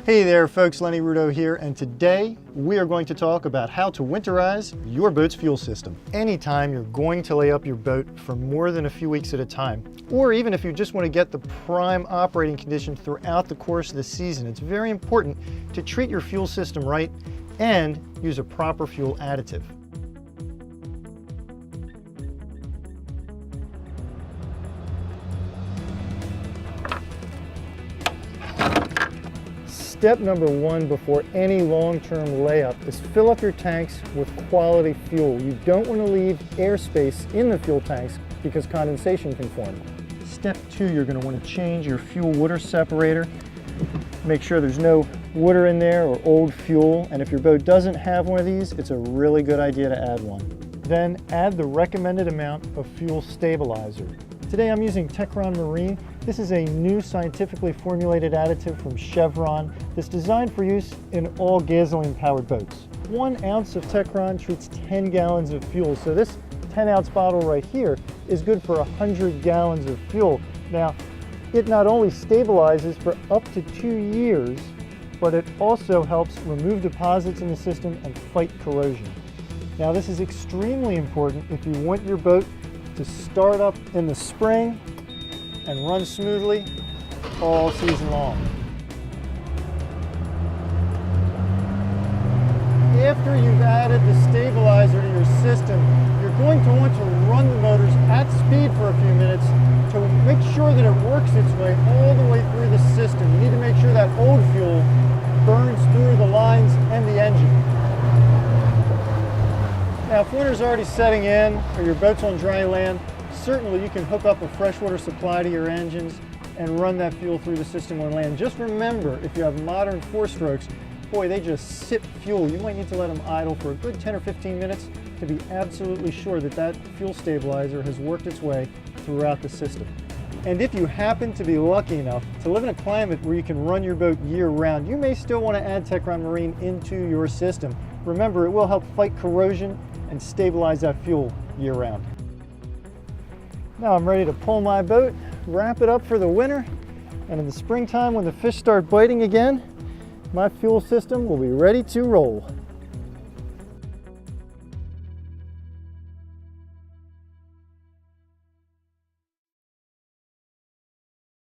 Hey there folks, Lenny Rudow here, and today we are going to talk about how to winterize your boat's fuel system. Anytime you're going to lay up your boat for more than a few weeks at a time, or even if you just want to get the prime operating conditions throughout the course of the season, it's very important to treat your fuel system right and use a proper fuel additive. Step number one before any long-term layup is fill up your tanks with quality fuel. You don't want to leave airspace in the fuel tanks because condensation can form. Step two, you're going to want to change your fuel water separator. Make sure there's no water in there or old fuel, and if your boat doesn't have one of these, it's a really good idea to add one. Then add the recommended amount of fuel stabilizer. Today I'm using Techron Marine. This is a new scientifically formulated additive from Chevron that's designed for use in all gasoline-powered boats. 1 ounce of Techron treats 10 gallons of fuel, so this 10-ounce bottle right here is good for 100 gallons of fuel. Now, it not only stabilizes for up to 2 years, but it also helps remove deposits in the system and fight corrosion. Now, this is extremely important if you want your boat to start up in the spring and run smoothly all season long. After you've added the stabilizer to your system, you're going to want to run the motors at speed for a few minutes to make sure that it works its way all the way through the system. You need to make sure that old fuel burns through the lines and the engine. Now, if winter's already setting in or your boat's on dry land, certainly you can hook up a freshwater supply to your engines and run that fuel through the system on land. Just remember, if you have modern 4-strokes, boy, they just sip fuel. You might need to let them idle for a good 10 or 15 minutes to be absolutely sure that that fuel stabilizer has worked its way throughout the system. And if you happen to be lucky enough to live in a climate where you can run your boat year-round, you may still want to add Techron Marine into your system. Remember, it will help fight corrosion and stabilize that fuel year-round. Now I'm ready to pull my boat, wrap it up for the winter, and in the springtime when the fish start biting again, my fuel system will be ready to roll.